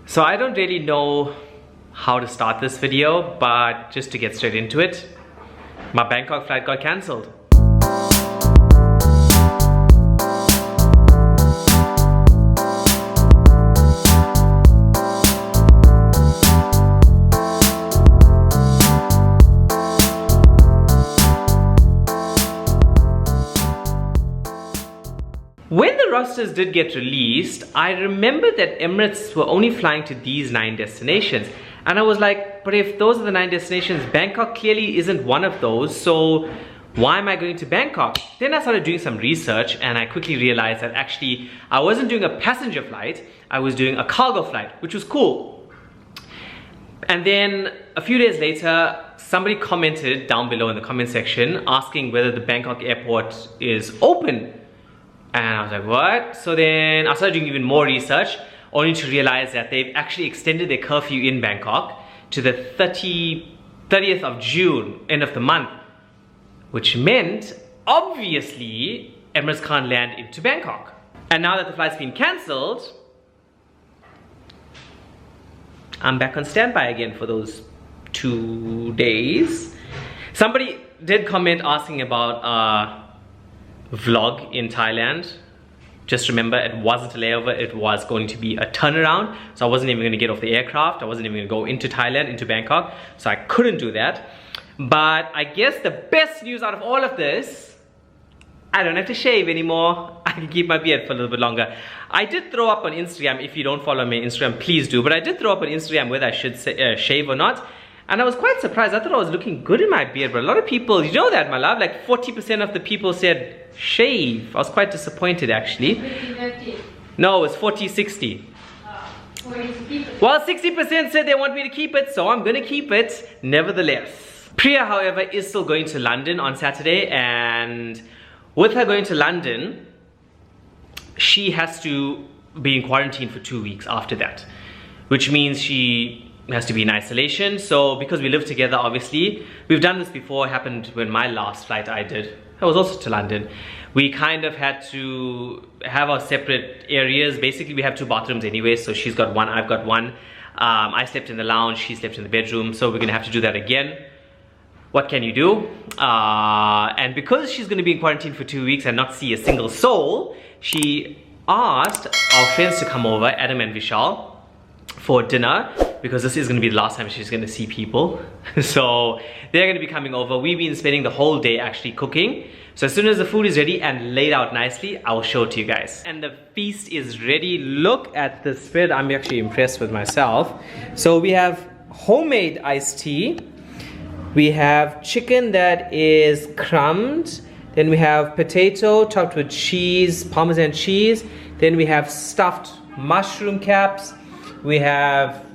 So I don't really know how to start this video, but just to get straight into it, my Bangkok flight got cancelled. When the rosters did get released, I remember that Emirates were only flying to these 9 destinations. And I was like, but if those are the 9 destinations, Bangkok clearly isn't one of those, so why am I going to Bangkok? Then I started doing some research and I quickly realized that actually I wasn't doing a passenger flight, I was doing a cargo flight, which was cool. And then a few days later, somebody commented down below in the comment section asking whether the Bangkok airport is open. And I was like, what? So then I started doing even more research, only to realize that they've actually extended their curfew in Bangkok to the 30th of June, end of the month. Which meant, obviously, Emirates can't land into Bangkok. And now that the flight's been cancelled, I'm back on standby again for those 2 days. Somebody did comment asking about vlog in Thailand. Just remember, it wasn't a layover, it was going to be a turnaround. So I wasn't even going to get off the aircraft, I wasn't even going to go into Thailand, into Bangkok. So I couldn't do that. But I guess the best news out of all of this, I don't have to shave anymore. I can keep my beard for a little bit longer. I did throw up on Instagram, if you don't follow me on Instagram, please do. But I did throw up on Instagram whether I should shave or not. And I was quite surprised. I thought I was looking good in my beard, but a lot of people, you know that, my love, like 40% of the people said shave. I was quite disappointed, actually. 50-50. No, it was 40-60. Well, 60% said they want me to keep it, so I'm gonna keep it nevertheless. Priya, however, is still going to London on Saturday, and with her going to London, she has to be in quarantine for 2 weeks after that, which means she has to be in isolation. So because we live together, obviously, we've done this before. It happened when my last flight I did, I was also to London. We kind of had to have our separate areas. Basically, we have 2 bathrooms anyway, so she's got one, I've got one. I slept in the lounge, she slept in the bedroom, so we're gonna have to do that again. What can you do? And because she's gonna be in quarantine for 2 weeks and not see a single soul, she asked our friends to come over, Adam and Vishal, for dinner, because this is going to be the last time she's going to see people. So they're going to be coming over. We've been spending the whole day actually cooking. So as soon as the food is ready and laid out nicely, I'll show it to you guys. And the feast is ready. Look at the spread. I'm actually impressed with myself. So we have homemade iced tea. We have chicken that is crumbed. Then we have potato topped with cheese, Parmesan cheese. Then we have stuffed mushroom caps. We have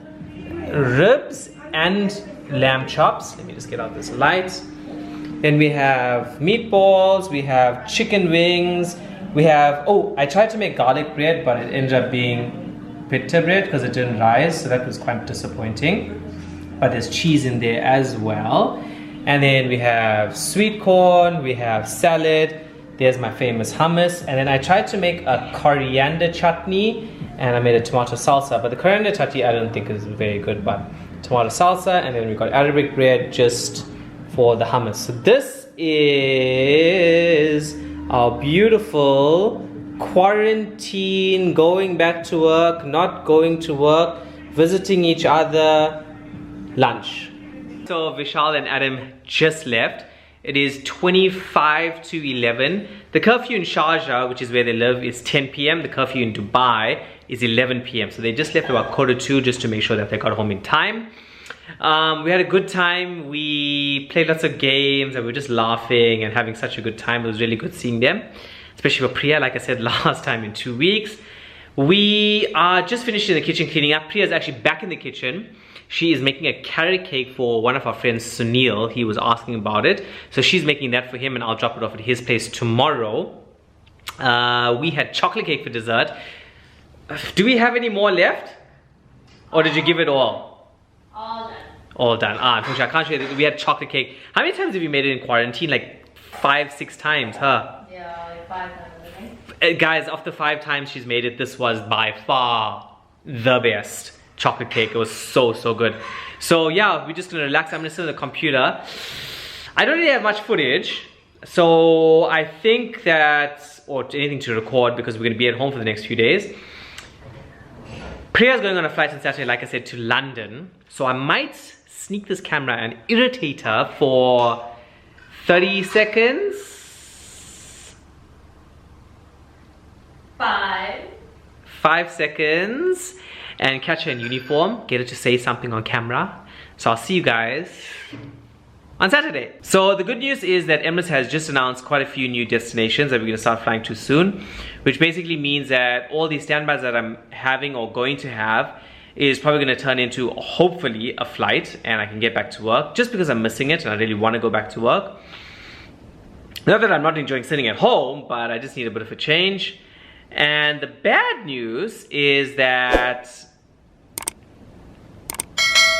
ribs and lamb chops. Let me just get out this light. Then we have meatballs, we have chicken wings, we have, oh, I tried to make garlic bread, but it ended up being pita bread because it didn't rise, so that was quite disappointing. But there's cheese in there as well. And then we have sweet corn, we have salad, there's my famous hummus, and then I tried to make a coriander chutney, and I made a tomato salsa, but the coriander chutney I don't think is very good, but tomato salsa, and then we got Arabic bread just for the hummus. So this is our beautiful quarantine, going back to work, not going to work, visiting each other, lunch. So Vishal and Adam just left. It is 25 to 11. The curfew in Sharjah, which is where they live, is 10 p.m. The curfew in Dubai is 11 p.m. So they just left about 1:45 just to make sure that they got home in time. We had a good time. We played lots of games and we were just laughing and having such a good time. It was really good seeing them, especially for Priya, like I said last time, in 2 weeks. We are just finished in the kitchen cleaning up. Priya's actually back in the kitchen. She is making a carrot cake for one of our friends, Sunil. He was asking about it. So she's making that for him and I'll drop it off at his place tomorrow. We had chocolate cake for dessert. Do we have any more left? Or did you give it all? All done. All done. Unfortunately, I can't show you. We had chocolate cake. How many times have you made it in quarantine? Like 5-6 times, huh? Yeah, like 5 times, right? Guys, of the 5 times she's made it, this was by far the best chocolate cake. It was so good. So yeah, we're just gonna relax. I'm gonna sit at the computer. I don't really have much footage, so I think that, or anything to record, because we're gonna be at home for the next few days. Priya's going on a flight on Saturday, like I said, to London. So I might sneak this camera and irritate her for 30 seconds. 5 seconds. And catch her in uniform, get her to say something on camera. So I'll see you guys on Saturday. So the good news is that Emirates has just announced quite a few new destinations that we're going to start flying to soon, which basically means that all these standbys that I'm having or going to have is probably going to turn into, hopefully, a flight, and I can get back to work, just because I'm missing it and I really want to go back to work. Not that I'm not enjoying sitting at home, but I just need a bit of a change. And the bad news is that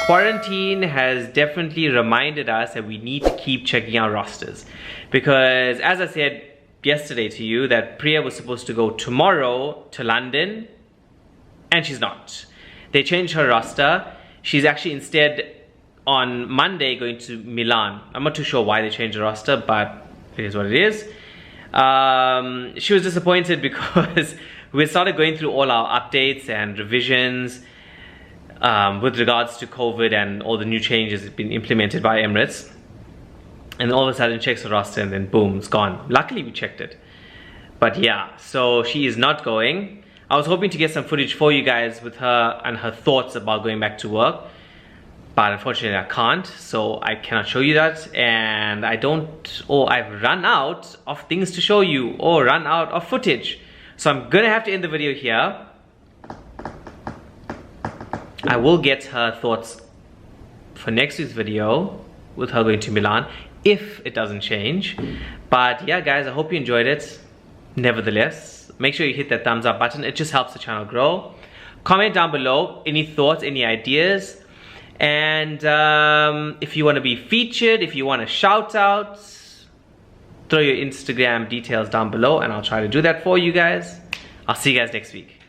quarantine has definitely reminded us that we need to keep checking our rosters. Because as I said yesterday to you, that Priya was supposed to go tomorrow to London, and she's not. They changed her roster. She's actually instead on Monday going to Milan. I'm not too sure why they changed the roster, but it is what it is. She was disappointed because we started going through all our updates and revisions with regards to COVID and all the new changes that have been implemented by Emirates. And all of a sudden checks the roster and then boom, it's gone. Luckily we checked it. But yeah, so she is not going. I was hoping to get some footage for you guys with her and her thoughts about going back to work. But unfortunately I can't, so I cannot show you that, and I've run out of things to show you, or run out of footage. So I'm gonna have to end the video here. I will get her thoughts for next week's video with her going to Milan, if it doesn't change. But yeah guys, I hope you enjoyed it. Nevertheless, make sure you hit that thumbs up button, it just helps the channel grow. Comment down below any thoughts, any ideas. And if you want to be featured, if you want a shout out, throw your Instagram details down below and I'll try to do that for you guys. I'll see you guys next week.